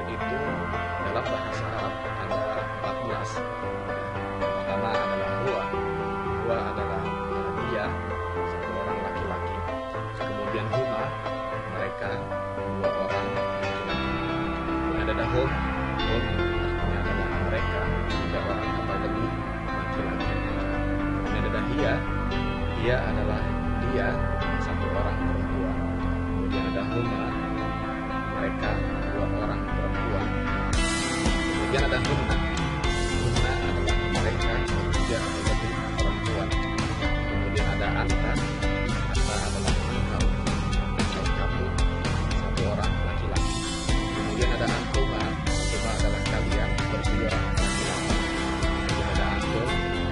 itu dalam bahasa Arab ada 14. Yang pertama adalah huwa. Huwa adalah dia, satu orang laki-laki. Kemudian huma, mereka, dua orang laki-laki. Kemudian ada hum. Hum artinya adalah mereka, tiga orang atau lebih laki-laki. Kemudian ada hiya. Hiya adalah dia, satu orang perempuan. Kemudian ada huma, mereka, dua orang perempuan. Kemudian ada hunna. Hunna adalah mereka, tiga atau lebih perempuan. Kemudian ada anta. Anta adalah engkau atau kamu, satu orang laki-laki. Kemudian ada antuma. Antuma adalah kalian berdua laki-laki. Kemudian ada antum,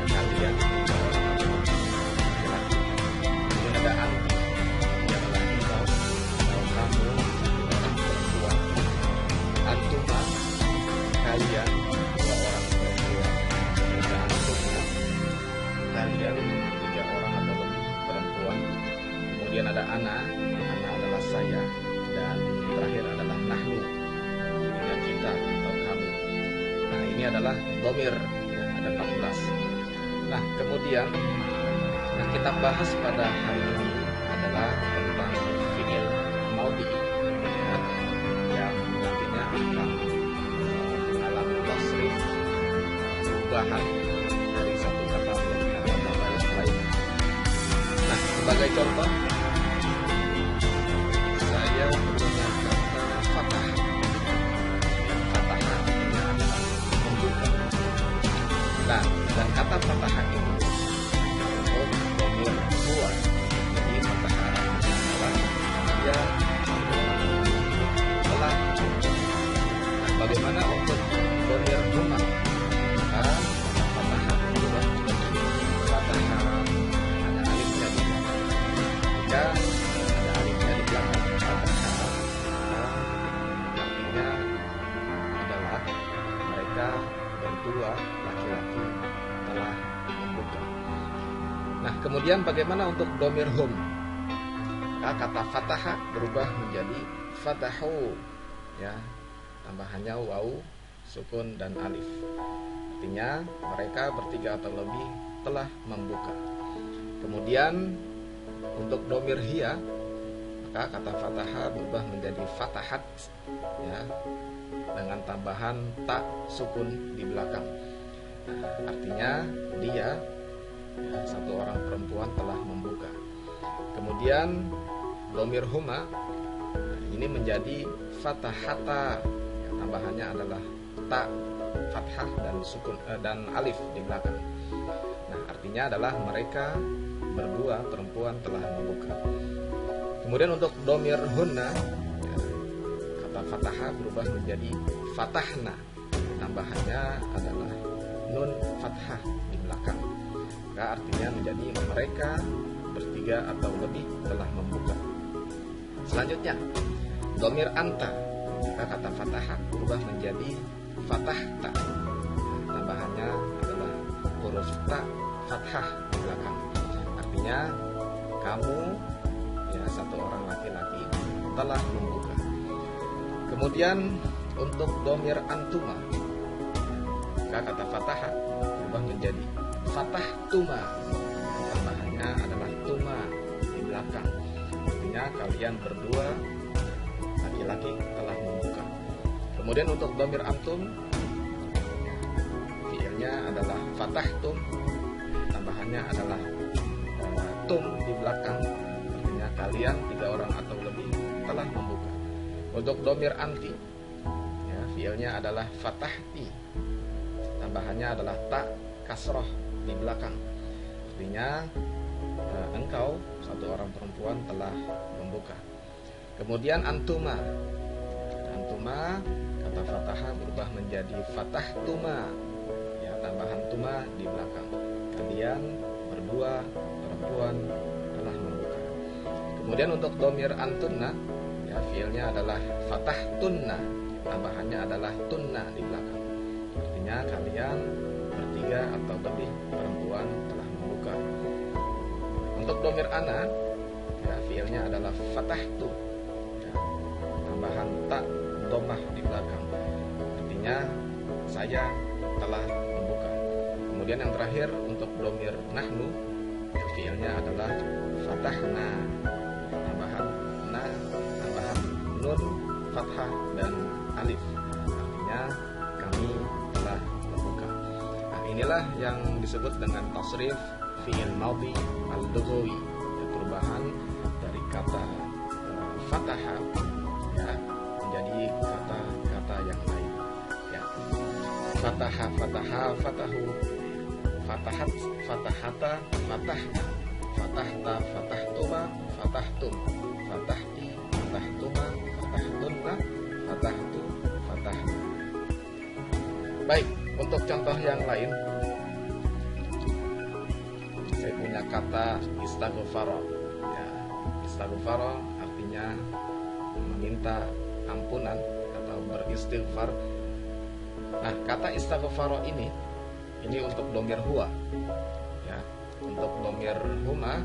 kalian tiga orang laki-laki. Kemudian ada anti. Dia adalah engkau atau kamu, satu orang perempuan. Antuma, kalian dua orang perempuan. Kemudian antumna, kalian tiga orang atau lebih perempuan. Kemudian ada ana. Ana adalah saya. Dan terakhir adalah nahnu, artinya kita atau kamu. Nah, ini adalah dhamir, ya, ada 14. Nah, kemudian yang kita bahas pada hari ini adalah tentang fi'il maudi, ya, yang nantinya akan mengalami tasrif, perubahan dari satu kata menjadi kata yang lain. Nah, sebagai contoh, saya punya kata fatah. Fatah artinya adalah membuka. Nah, dan kata fatah ini untuk dhamir huwa. Jadi fatah artinya adalah dia telah. Nah, bagaimana untuk dhamir huma? Maka fatah berubah menjadi fatah. Ada alifnya di belakang. Jika ada alifnya di belakang fatah, artinya adalah mereka berdua laki-laki telah membuka. Nah, kemudian bagaimana untuk dhamir hum? Maka kata fataha berubah menjadi fatahu, ya, tambahannya waw, sukun dan alif. Artinya mereka bertiga atau lebih telah membuka. Kemudian untuk dhamir hiya, maka kata fataha berubah menjadi fatahat, ya, dengan tambahan tak sukun di belakang. Nah, artinya dia, ya, satu orang perempuan telah membuka. Kemudian dhamir huma, ini menjadi fatahata, ya, tambahannya adalah tak fathah dan sukun dan alif di belakang. Nah, artinya adalah mereka berdua perempuan telah membuka. Kemudian untuk dhamir hunna, ya, kata fataha berubah menjadi fatahna, tambahannya adalah nun fathah di belakang. Maka artinya menjadi mereka bertiga atau lebih telah membuka. Selanjutnya dhamir anta, maka kata fataha berubah menjadi fatahta, tambahannya adalah huruf ta fathah di belakang. Artinya kamu, ya, satu orang laki-laki telah membuka. Kemudian untuk dhamir antuma, maka kata fataha berubah menjadi fatah tuma, tambahannya adalah tuma di belakang. Artinya kalian berdua laki-laki telah membuka. Kemudian untuk dhamir antum, fiilnya adalah fatahtum, tambahannya adalah tum di belakang. Artinya kalian tiga orang atau lebih telah membuka. Untuk dhamir anti, ya, fiilnya adalah fatahti, tambahannya adalah ta kasroh di belakang. Artinya engkau, satu orang perempuan telah membuka. Kemudian antuma, antuma kata fataha berubah menjadi fatah tuma, ya, tambahan tuma di belakang. Kalian berdua perempuan telah membuka. Kemudian untuk dhamir antunna, ya, fiilnya adalah fatah tunna, tambahannya adalah tunna di belakang. Artinya kalian bertiga atau lebih perempuan telah membuka. Untuk dhamir ana, ya, fiilnya adalah fatahtu, ya, tambahan tak dhammah di belakang. Artinya saya telah membuka. Kemudian yang terakhir untuk dhamir nahnu, fiilnya adalah fatahna, tambahan na, tambahan nun, fathah dan alif. Artinya kami telah membuka. Nah, inilah yang disebut dengan tasrif fi'il madhi al-lughawi, perubahan dari kata fataha ya menjadi kata-kata yang lain. Ya. Fataha, fataha, fatahu, fatahat, fatahata, fatahna, fatahta, fatahtuma, fatahtum, fatahti, fatahtuma, fatahtunna, fatahtu, fatahna. Baik, untuk contoh yang lain, saya punya kata istaghfara. Ya, istaghfara artinya meminta ampunan atau beristighfar. Nah, kata istaghfara ini untuk dhamir huwa. Ya, untuk dhamir huma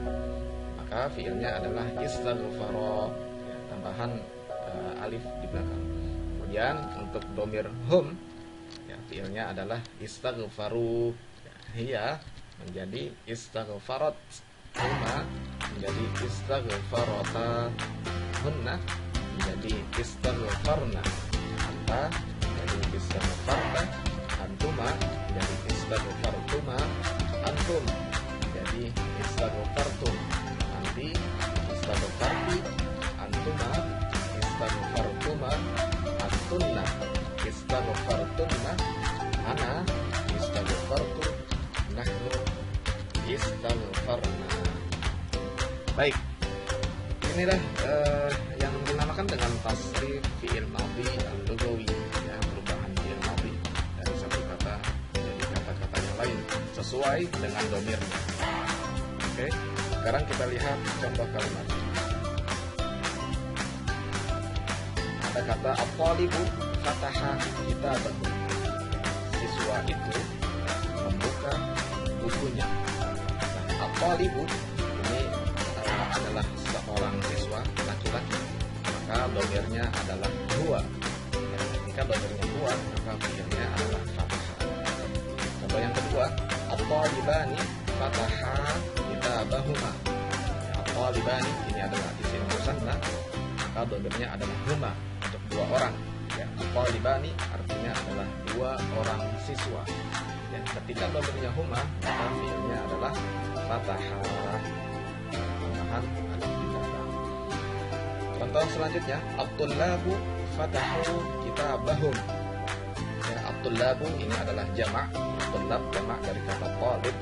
maka fiilnya adalah istaghfara, ya, tambahan alif di belakang. Kemudian untuk dhamir hum, ya, fiilnya adalah istaghfaru. Ya, hiya menjadi istaghfarat, huma menjadi istaghfarata, hunna menjadi istaghfarna, anta menjadi istaghfarta, antuma menjadi istaghfartuma, antum menjadi istaghfartum, anti istaghfarti, antuma istaghfartuma, antunna istaghfartunna, ana istaghfartu, nahnu istaghfarna. Baik, inilah yang dinamakan dengan tasrif fi'il madhi al-lughawi, ya, perubahan fi'il madhi dari satu kata menjadi kata-kata yang lain sesuai dengan dhamirnya. Oke, sekarang kita lihat contoh kalimat. Ada kata at-talibu fataha kitabahu. Siswa itu membuka bukunya. Nah, at-talibu ini adalah seorang siswa laki-laki, maka dhamirnya adalah huwa. Ya, ketika dhamirnya huwa, maka fiilnya adalah fathah. Contoh yang kedua, at-talibani fataha kitabahuma. At-talibani ini adalah isim musanna, maka dhamirnya adalah huma, untuk dua orang. Ya, at-talibani artinya adalah dua orang siswa. Ya, ketika dhamirnya huma, maka fiilnya adalah fathah. Contoh selanjutnya, at-tullabu fatahu kitabahum. Ya, at-tullabu ini adalah jamak. Tullab jamak dari kata talib.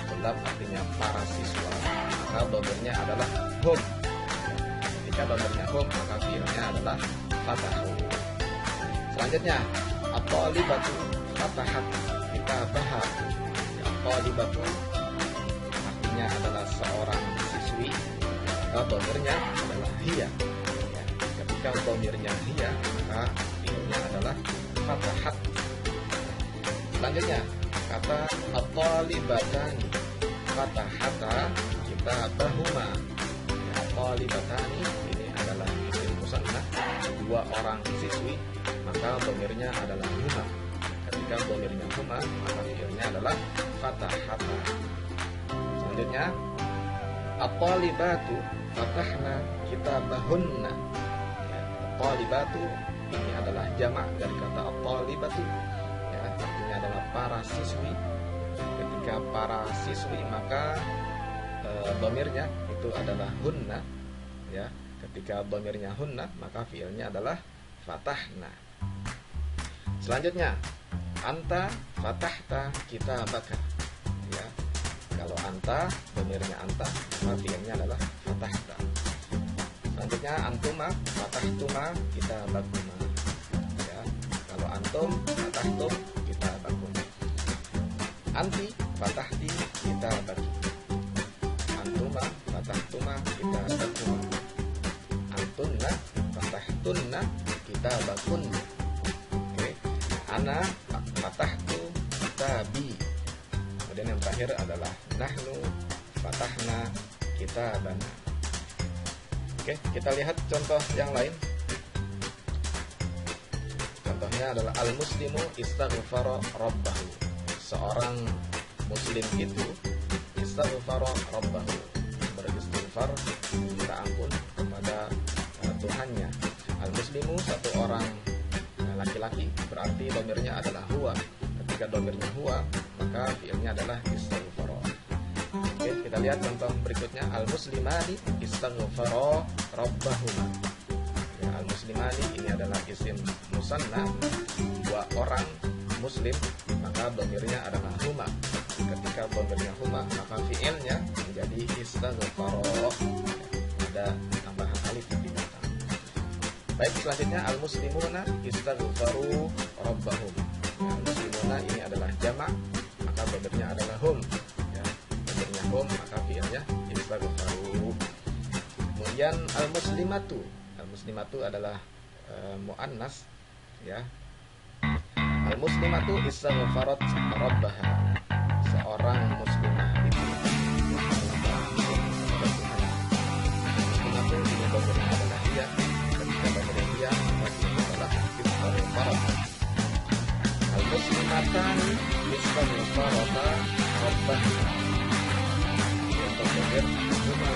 Tullab artinya para siswa, maka dhamirnya adalah hum. Ketika dhamirnya hum, maka fiilnya adalah fatahu. Selanjutnya, at-talibatu fatahat kitabaha. At-talibatu artinya adalah seorang siswi, maka dhamirnya adalah hiya. Ya, ketika dhamirnya hiya, maka fiilnya adalah fatahat. Selanjutnya, kata at-talibatani fatahata kitabahuma. Ya, at-talibatani ini adalah isim musanna, dua orang siswi, maka dhamirnya adalah huma. Ketika dhamirnya huma, maka fiilnya adalah fatahata. Selanjutnya, at-talibatu fatahna kitabahunna. Ya, at-talibatu ini adalah jamak dari kata at-talibatu, ya, artinya adalah para siswi. Ketika para siswi, maka dhamirnya itu adalah hunna. Ya, ketika dhamirnya hunna, maka fiilnya adalah fatahna. Selanjutnya, anta fatahta kitabaka. Ya, kalau anta, dhamirnya anta, maka fiilnya adalah fatahta. Selanjutnya, antuma fatahtuma kitabakuma. Ya, kalau antum fatahtum kitabakum. Anti fatahti kitabaki. Antuma fatahtuma kitabakuma. Antunna fatahtunna kitabakunna. Oke. Ana fatahtu kitabi. Kemudian yang terakhir adalah nahnu fatahna kitabana. Oke, kita lihat contoh yang lain. contohnya adalah al-muslimu istaghfara rabbahu. Seorang muslim itu istaghfara rabbahu, beristighfar, minta ampun kepada Tuhannya. Al-muslimu satu orang laki-laki, berarti domirnya adalah huwa. Ketika domirnya huwa, maka fiilnya adalah istaghfara. Oke, kita lihat contoh berikutnya. Al-muslimani istaghfara rabbahuma. Ya, al-muslimani ini adalah isim musanna, dua orang muslim, maka domirnya adalah huma. Ketika domirnya huma, maka fiilnya menjadi istaghfara, ada tambahan alif di belakang. Baik, selanjutnya al-muslimuna istaghfaru rabbahum. Ya, al-muslimuna ini adalah jamak, maka domirnya adalah hum. Ya, domirnya hum, maka fiilnya istaghfaru. Kemudian al-muslimatu. Al-muslimatu adalah muannas, ya. Al-muslimatu istaghfarat rabbaha. Seorang muslimah itu muslimatu ini domirnya adalah dia. Ketika domirnya dia, maka adalah istaghfarat. Al-muslimatani istaghfarata rabbahuma. Untuk domir huma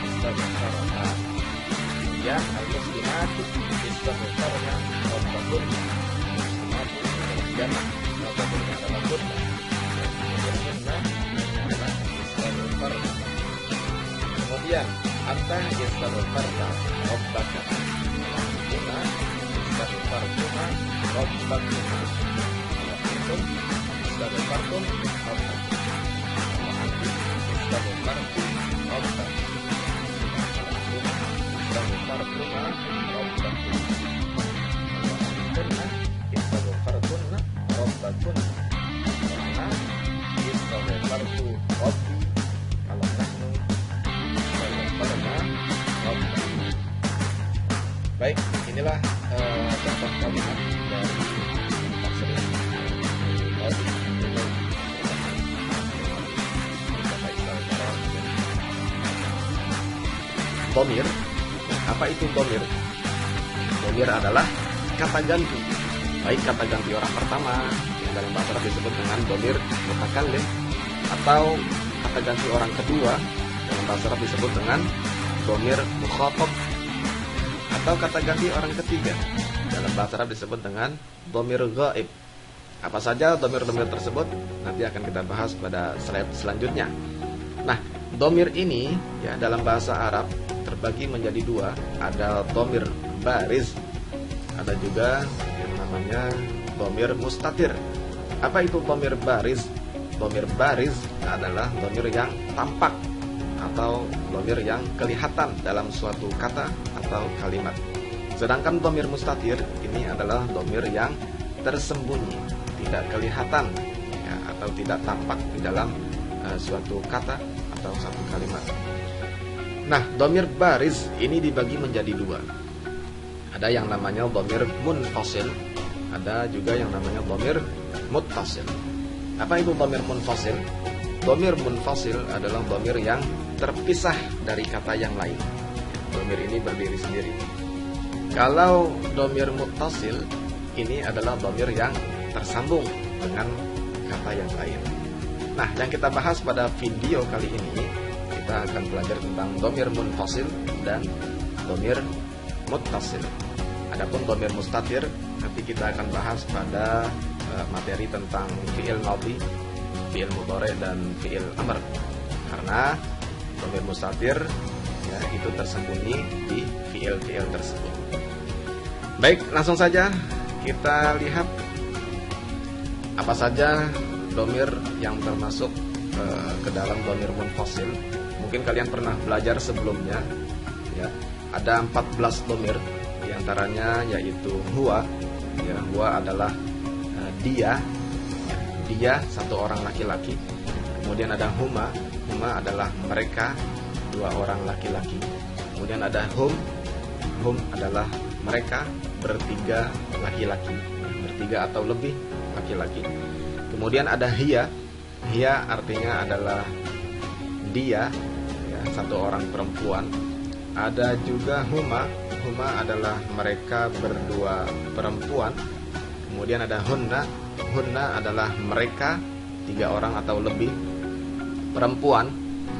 istaghfarata. Ya, al-muslimatu istaghfarna rabbahum. Muslimatu adalah jamak, rabbahumnya adalah kunna. Kunna adalah istaghfarna. Kemudian anta istaghfarta rabbaka. Kunna istaghfartuna rabbakuma. Antum istaghfartum rabbakum. Antum istaghfartum rabbakum. Istaghfartuna rabbakum. Kunna istaghfartunna rabbakunna. Karena istaghfartu rabbi, kalau nahnu istaghfarna rabbana. Baik, inilah contoh kalimat dari tafsir domir. Apa itu domir? Domir adalah kata ganti, baik kata ganti orang pertama yang dalam bahasa Arab disebut dengan domir mutakallim, atau kata ganti orang kedua dalam bahasa Arab disebut dengan domir mukhatab, atau kata ganti orang ketiga dalam bahasa Arab disebut dengan domir ghaib. Apa saja domir-domir tersebut nanti akan kita bahas pada slide selanjutnya. Nah, domir ini ya dalam bahasa Arab terbagi menjadi dua. Ada domir bariz, ada juga yang namanya domir mustatir. Apa itu domir bariz? Domir bariz adalah domir yang tampak atau domir yang kelihatan dalam suatu kata atau kalimat. Sedangkan domir mustatir ini adalah domir yang tersembunyi, tidak kelihatan ya, atau tidak tampak di dalam suatu kata atau satu kalimat. Nah, domir bariz ini dibagi menjadi dua. Ada yang namanya domir munfasil, ada juga yang namanya domir muttasil. Apa itu domir munfasil? Domir munfasil adalah domir yang terpisah dari kata yang lain. Domir ini berdiri sendiri. Kalau domir muttasil ini adalah domir yang tersambung dengan kata yang lain. Nah, yang kita bahas pada video kali ini, kita akan belajar tentang domir munfasil dan domir muttasil. Adapun domir mustatir nanti kita akan bahas pada materi tentang fi'il madhi, fi'il mudhari dan fi'il amr. Karena domir mustatir ya, itu tersembunyi di fi'il-fi'il tersebut. Baik, langsung saja kita lihat apa saja domir yang termasuk ke dalam domir munfasil. Mungkin kalian pernah belajar sebelumnya ya. Ada 14 domir, diantaranya yaitu huwa ya, huwa adalah dia ya, dia satu orang laki-laki. Kemudian ada huma, huma adalah mereka, dua orang laki-laki. Kemudian ada hum adalah mereka bertiga laki-laki, bertiga atau lebih laki-laki. Kemudian ada hiya artinya adalah dia ya, satu orang perempuan. Ada juga huma huma adalah mereka berdua perempuan. Kemudian ada hunna. Hunna adalah mereka 3 orang atau lebih perempuan.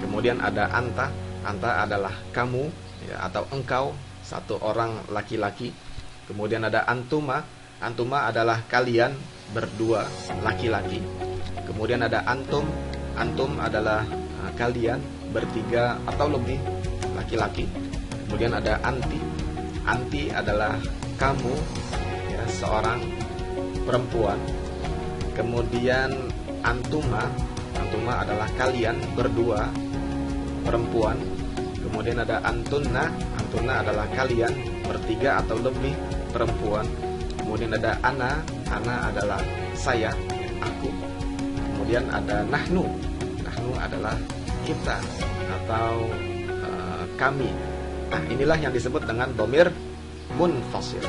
Kemudian ada anta. Anta adalah kamu ya, atau engkau 1 orang laki-laki. Kemudian ada antuma. Antuma adalah kalian berdua laki-laki. Kemudian ada antum. Antum adalah kalian bertiga atau lebih laki-laki. Kemudian ada anti. Anti adalah kamu ya, seorang perempuan. Kemudian antuma. Antuma adalah kalian berdua perempuan. Kemudian ada antunna. Antunna adalah kalian bertiga atau lebih perempuan. Kemudian ada ana. Ana adalah saya, aku. Kemudian ada nahnu. Nahnu adalah kita atau kami. Nah, inilah yang disebut dengan dhamir munfasil,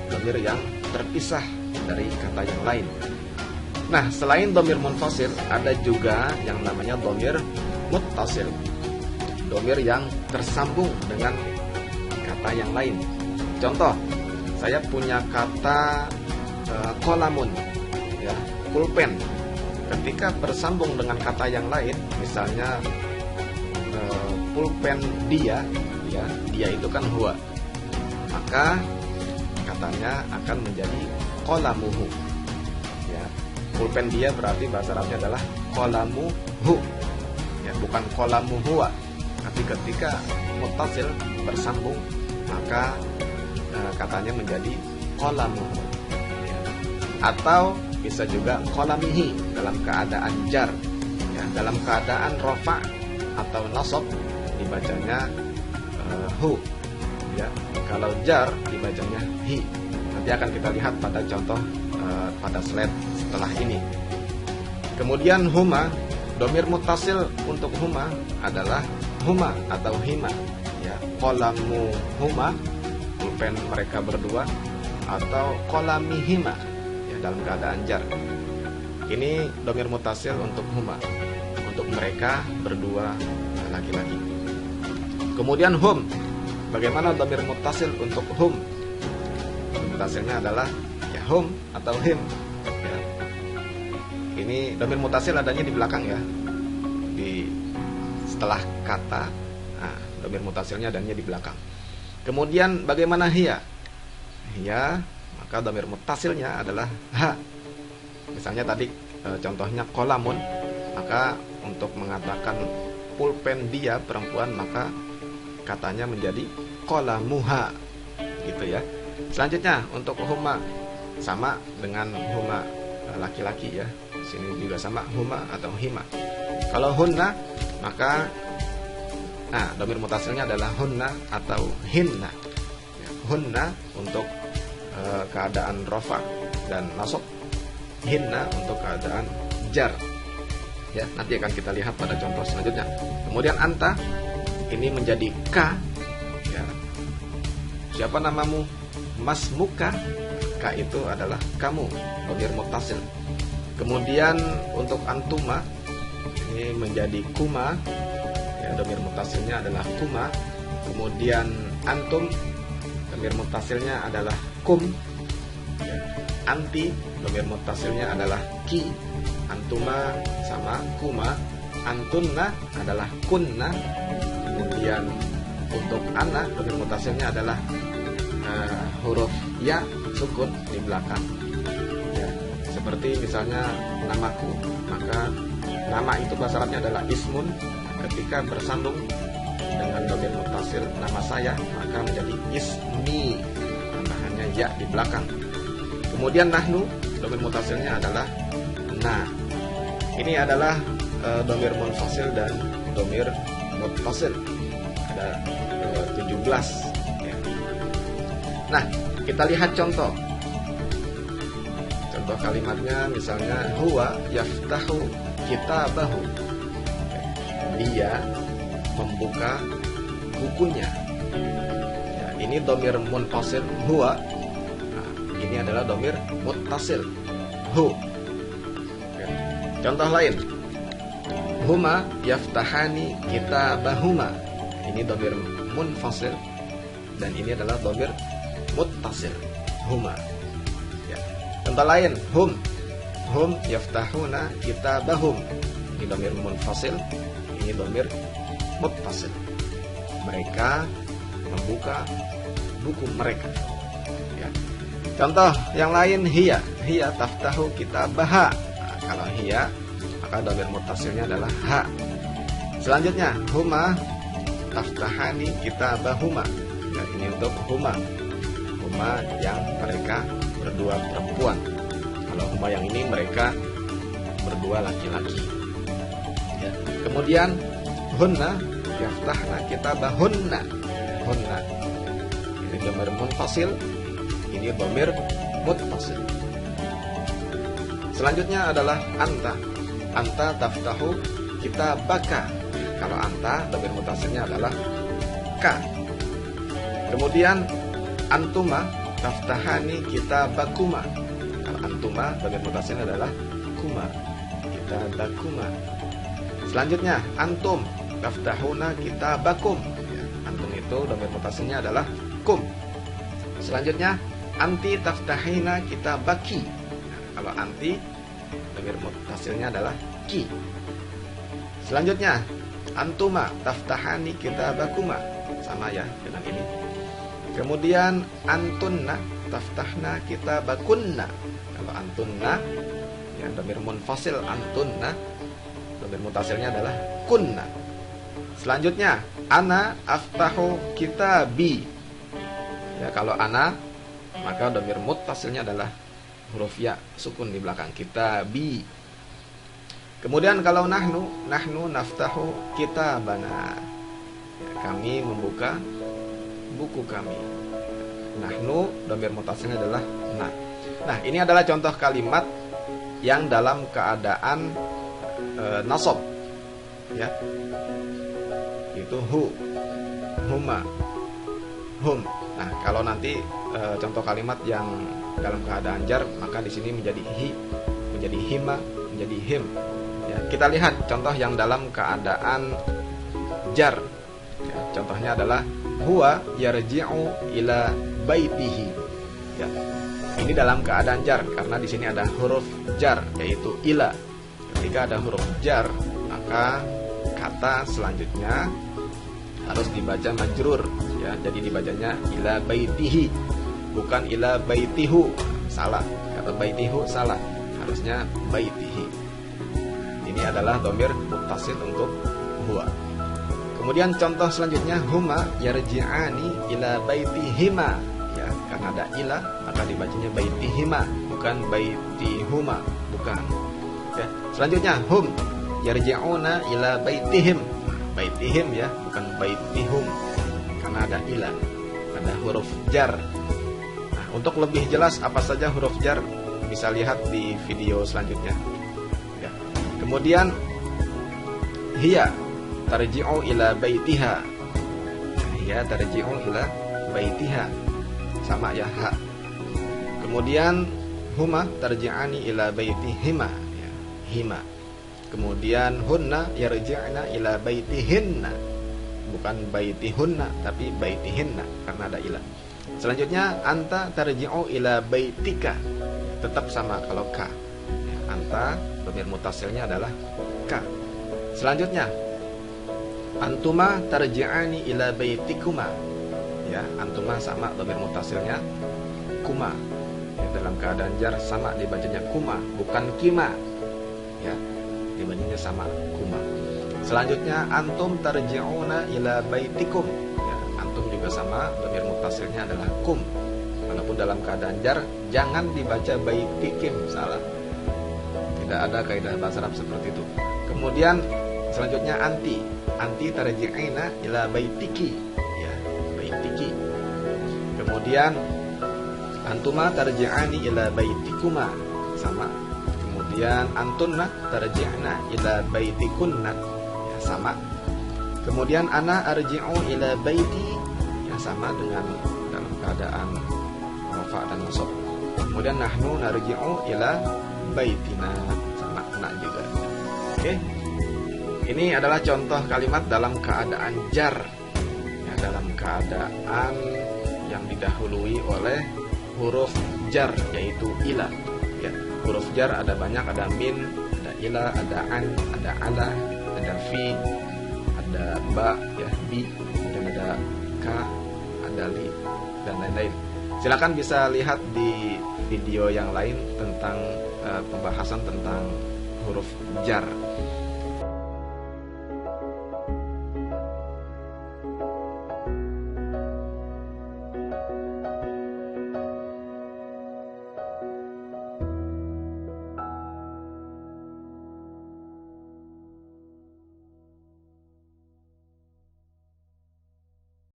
dhamir yang terpisah dari kata yang lain. Nah, selain dhamir munfasil, ada juga yang namanya dhamir muttasil, dhamir yang tersambung dengan kata yang lain. Contoh, saya punya kata kolamun, ya, pulpen. Ketika bersambung dengan kata yang lain, misalnya pulpen dia, ya, dia itu kan huwa, maka katanya akan menjadi qalamuhu. Ya, pulpen dia berarti bahasa Arabnya adalah qalamuhu, ya, bukan qalamu huwa. Tapi ketika muttasil bersambung, maka katanya menjadi qalamuhu. Ya. Atau bisa juga qalamihi dalam keadaan jar, ya, dalam keadaan rafa atau nasab dibacanya hu, ya. Kalau jar dibacanya hi. Nanti akan kita lihat pada contoh pada slide setelah ini. Kemudian huma, dhamir muttasil untuk huma adalah huma atau hima, ya. Qalamu huma, pulpen mereka berdua, atau qalamihima, ya, dalam keadaan jar. Ini dhamir muttasil untuk huma, untuk mereka berdua laki-laki. Kemudian hum, bagaimana dhamir muttasil untuk hum? Muttasilnya adalah ya hum atau him, ya. Ini dhamir muttasil adanya di belakang, ya, di setelah kata. Nah, dhamir muttasilnya adanya di belakang. Kemudian bagaimana hiya? Hiya, maka dhamir muttasilnya adalah ha. Misalnya tadi contohnya qalamun, maka untuk mengatakan pulpen dia perempuan, maka katanya menjadi qalamuha, gitu ya. Selanjutnya untuk huma, sama dengan huma laki-laki, ya. Sini juga sama, huma atau hima. Kalau hunna, maka dhamir muttasilnya adalah hunna atau hinna. Ya, hunna untuk keadaan rafa dan nasab, hinna untuk keadaan jar. Ya, nanti akan kita lihat pada contoh selanjutnya. Kemudian anta, ini menjadi ka, ya. Siapa namamu? Masmuka. Ka itu adalah kamu, dhamir muttasil. Kemudian untuk antuma, ini menjadi kuma, ya, dhamir muttasilnya adalah kuma. Kemudian antum, dhamir muttasilnya adalah kum, ya. Anti, dhamir muttasilnya adalah ki. Antuma sama kuma. Antunna adalah kunna. Kemudian untuk ana, dhamir muttasilnya adalah huruf ya sukun di belakang, ya. Seperti misalnya namaku, maka nama itu bahasa Arabnya adalah ismun. Ketika bersambung dengan dhamir muttasil nama saya, maka menjadi ismi, tambahannya ya di belakang. Kemudian nahnu, dhamir muttasilnya adalah na. Ini adalah dhamir munfasil dan dhamir muttasil. Ada 17, ya. Nah, kita lihat contoh. Contoh kalimatnya misalnya huwa yaftahu kitabahu. Dia membuka bukunya. Ya, ini dhamir munfasil huwa. Nah, ini adalah dhamir muttasil hu. Ya. Contoh lain, huma yaftahani kitabahuma. Ini dhamir munfasil dan ini adalah dhamir muttasil, huma. Ya. Contoh lain, hum yaftahuna kitabahum. Ini dhamir munfasil, ini dhamir muttasil. Mereka membuka buku mereka. Ya. Contoh yang lain, hiya taftahu kitabaha. Nah, kalau hiya maka dhamir muttasilnya adalah ha. Selanjutnya, huma taftahani kitabahuma. Ya, ini untuk huma yang mereka berdua perempuan. Kalau huma yang ini mereka berdua laki-laki. Ya. Kemudian hunna yaftahna kitabahunna. Hunna ini dhamir munfasil, ini dhamir muttasil. Selanjutnya adalah anta taftahu kitabaka. Kalau anta dhamir muttasilnya adalah ka. Kemudian antuma taftahani kitabakuma. Kalau antuma dhamir muttasilnya adalah kuma, kitabakuma. Selanjutnya antum taftahuna kitabakum. Ya, antum itu dhamir muttasilnya adalah kum. Selanjutnya anti taftahina kitabaki. Kalau anti dhamir muttasilnya adalah ki. Selanjutnya antuma taftahani kitabakuma, sama ya dengan ini. Kemudian antunna taftahna kitabakunna. Kalau antunna ya dhamir munfasil antunna, dhamir muttasilnya adalah kunna. Selanjutnya ana aftahu kitabi. Ya, kalau ana maka dhamir muttasilnya adalah huruf ya sukun di belakang kitabi. Kemudian kalau nahnu naftahu kitabana. Ya, kami membuka buku kami. Nahnu dhamir muttasilnya adalah na. Nah, ini adalah contoh kalimat yang dalam keadaan nasab. Ya. Itu huma, hum. Nah, kalau nanti contoh kalimat yang dalam keadaan jar, maka di sini menjadi menjadi hima, menjadi him. Ya, kita lihat contoh yang dalam keadaan jar. Ya, contohnya adalah huwa yarji'u ila baitihi. Ya. Ini dalam keadaan jar karena di sini ada huruf jar yaitu ila. Ketika ada huruf jar, maka kata selanjutnya harus dibaca majrur. Ya, jadi dibacanya ila baitihi, bukan ila baitihu. Salah. Kata baitihu salah. Harusnya baitihi. Ini adalah dhamir muttasil untuk huwa. Kemudian contoh selanjutnya huma yarji'ani ila baitihima. Ya, karena ada ila maka dibacanya baitihima, bukan baitihuma, bukan. Ya. Selanjutnya hum yarji'una ila baitihim. Baitihim ya, bukan baitihum. Karena ada ila, ada huruf jar. Nah, untuk lebih jelas apa saja huruf jar bisa lihat di video selanjutnya. Ya. Kemudian hiya tarji'u ila baitiha. Hiya tarji'u ila baitiha. Sama ya ha. Kemudian huma tarji'ani ila baitihima. Ya, hima. Kemudian hunna yarji'na ila baitihinna. Bukan baitihunna tapi baitihinna karena ada ila. Selanjutnya anta tarji'u ila baitika. Tetap sama kalau ka. Ya, anta dhamir muttasilnya adalah ka. Selanjutnya antuma tarji'ani ila baitikuma. Ya, antuma sama dhamir muttasilnya kuma. Ya, dalam keadaan jar sama dibacanya kuma, bukan kima. Ya, dibacanya sama kuma. Selanjutnya antum tarji'una ila baitikum. Ya, antum juga sama dhamir muttasilnya adalah kum. Walaupun dalam keadaan jar jangan dibaca baitikim, salah. Tidak ada kaidah bahasa Arab seperti itu. Kemudian selanjutnya anti tarji'ina ila baitiki. Ya, baitiki. Kemudian antuma tarji'ani ila baitikuma, sama. Kemudian antunna tarji'na ila baitikunna, ya sama. Kemudian ana arji'u ila baiti, ya sama dengan dalam keadaan rafa dan nasab. Kemudian nahnu narji'u ila baitina, sama na juga. Oke. Ini adalah contoh kalimat dalam keadaan jar. Ya, dalam keadaan yang didahului oleh huruf jar, yaitu ila. Ya, huruf jar ada banyak, ada min, ada ila, ada an, ada ala, ada fi, ada ba, ya, bi, dan ada ka, ada li, dan lain-lain. Silakan bisa lihat di video yang lain tentang pembahasan tentang huruf jar.